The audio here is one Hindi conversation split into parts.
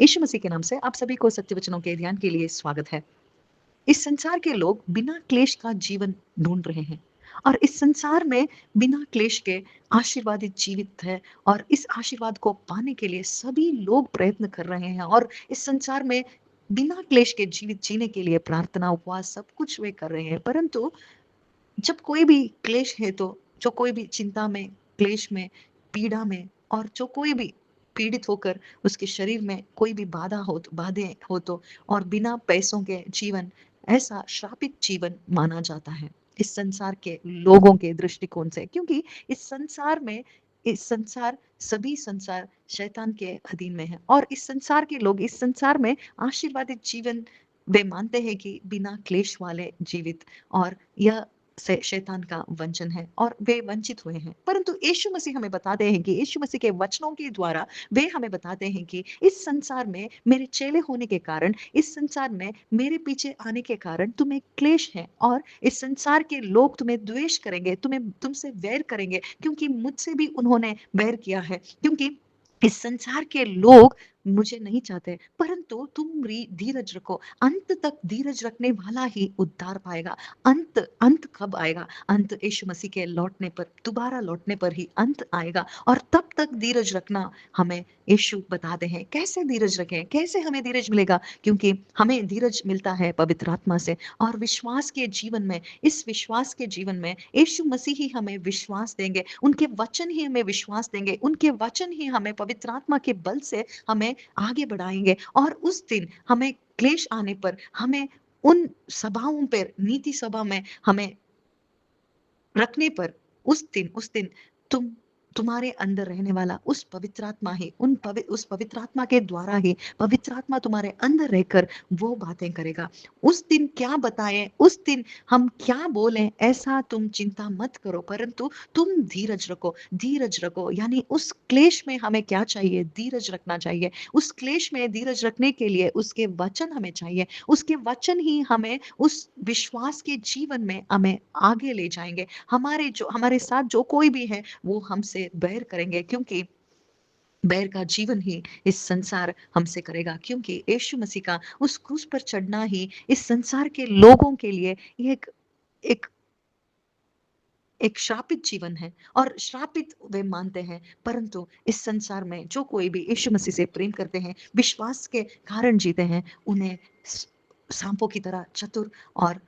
यीशु मसीह के नाम से आप सभी को सत्य वचनों के ध्यान के लिए स्वागत है। इस संसार के लोग बिना क्लेश का जीवन ढूंढ रहे हैं और इस संसार में बिना क्लेश के आशीर्वादित जीवित है और इस आशीर्वाद को पाने के लिए सभी लोग प्रयत्न कर रहे हैं और इस संसार में बिना क्लेश के जीवित जीने के लिए प्रार्थना उपवास सब कुछ वे कर रहे हैं। परंतु जब कोई भी क्लेश है तो जो कोई भी चिंता में, क्लेश में, पीड़ा में और जो कोई भी पीड़ित होकर उसके शरीर में कोई भी बाधे हो तो और बिना पैसों के जीवन ऐसा श्रापित जीवन माना जाता है इस संसार के लोगों के दृष्टिकोण से, क्योंकि इस संसार सभी संसार शैतान के अधीन में है और इस संसार के लोग इस संसार में आशीर्वादित जीवन वे मानते हैं कि बिना क्लेश वाले जीवित और यह से शैतान का वंचन है और वे वंचित हुए हैं। परंतु यीशु मसीह हमें बताते हैं कि यीशु मसीह के वचनों के द्वारा वे हमें बताते हैं कि इस संसार में मेरे चेले होने के कारण, इस संसार में मेरे पीछे आने के कारण तुम्हें क्लेश है और इस संसार के लोग तुम्हें द्वेष करेंगे, तुमसे वैर करेंगे, क्योंकि मुझसे भी उन्होंने वैर किया है। क्योंकि इस संसार के लोग मुझे नहीं चाहते, परंतु तुम धीरज रखो, अंत तक धीरज रखने वाला ही उद्धार पाएगा। अंत अंत कब आएगा? अंत यीशु मसीह के लौटने पर, दोबारा लौटने पर ही अंत आएगा और तब तक धीरज रखना हमें यीशु बताते हैं। कैसे धीरज रखें? कैसे हमें धीरज मिलेगा? क्योंकि हमें धीरज मिलता है पवित्र आत्मा से और विश्वास के जीवन में, इस विश्वास के जीवन में यीशु मसीह ही हमें विश्वास देंगे, उनके वचन ही हमें विश्वास देंगे, उनके वचन ही हमें पवित्र आत्मा के बल से हमें आगे बढ़ाएंगे और उस दिन हमें क्लेश आने पर हमें उन सभाओं पर, नीति सभा में हमें रखने पर उस दिन तुम्हारे अंदर रहने वाला उस पवित्र आत्मा ही उस पवित्र आत्मा के द्वारा ही पवित्र आत्मा तुम्हारे अंदर रहकर वो बातें करेगा। उस दिन क्या बताएं, उस दिन हम क्या बोलें, ऐसा तुम चिंता मत करो, परंतु तुम धीरज रखो। यानी उस क्लेश में हमें क्या चाहिए? धीरज रखना चाहिए। उस क्लेश में धीरज रखने के लिए उसके वचन हमें चाहिए। उसके वचन ही हमें उस विश्वास के जीवन में हमें आगे ले जाएंगे। हमारे साथ जो कोई भी है वो हमसे बैर करेंगे, क्योंकि बैर का जीवन ही इस संसार हमसे करेगा। क्योंकि यीशु मसीह का उस क्रूस पर चढ़ना ही इस संसार के लोगों के लिए एक एक एक श्रापित जीवन है और श्रापित वे मानते हैं। परंतु इस संसार में जो कोई भी यीशु मसीह से प्रेम करते हैं, विश्वास के कारण जीते हैं, उन्हें सांपों की तरह चतुर और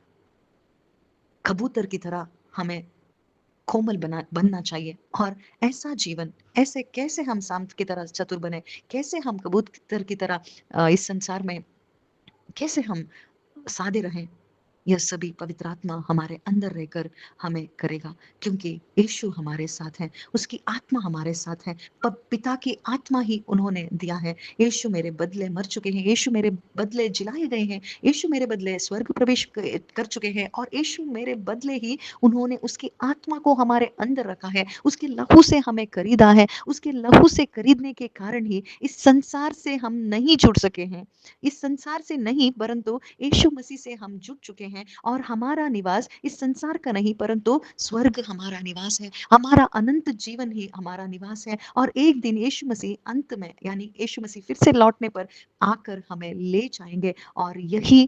कबूतर की तरह हमें कोमल बनना चाहिए। और ऐसा जीवन, ऐसे कैसे हम सांप की तरह चतुर बने, कैसे हम कबूतर की तरह इस संसार में कैसे हम सादे रहें, यह सभी पवित्र आत्मा हमारे अंदर रहकर हमें करेगा। क्योंकि यीशु हमारे साथ है, उसकी आत्मा हमारे साथ है, पिता की आत्मा ही उन्होंने दिया है। यीशु मेरे बदले मर चुके हैं, यीशु मेरे बदले जिलाए गए हैं, यीशु मेरे बदले स्वर्ग प्रवेश कर चुके हैं और यीशु मेरे बदले ही उन्होंने उसकी आत्मा को हमारे अंदर रखा है, उसके लहू से हमें खरीदा है। उसके लहू से खरीदने के कारण ही इस संसार से हम नहीं जुड़ सके हैं, इस संसार से नहीं, परंतु यीशु मसीह से हम जुड़ चुके हैं और हमारा निवास इस संसार का नहीं, परंतु स्वर्ग हमारा निवास है। हमारा अनंत जीवन ही हमारा निवास है और एक दिन यीशु मसीह अंत में, यानी यीशु मसीह फिर से लौटने पर आकर हमें ले जाएंगे और यही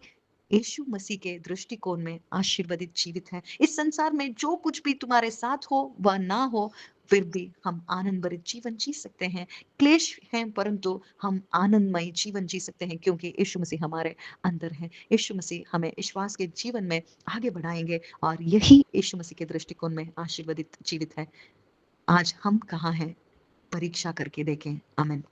यीशु मसीह के दृष्टिकोण में आशीर्वादित जीवित है। इस संसार में जो कुछ भी तुम्हारे साथ हो व ना हो, फिर भी हम आनंद भरित जीवन जी सकते हैं। क्लेश हैं, परंतु हम आनंदमय जीवन जी सकते हैं, क्योंकि यीशु मसीह हमारे अंदर है। यीशु मसीह हमें विश्वास के जीवन में आगे बढ़ाएंगे और यही यीशु मसीह के दृष्टिकोण में आशीर्वादित जीवित है। आज हम कहाँ हैं? परीक्षा करके देखें। आमीन।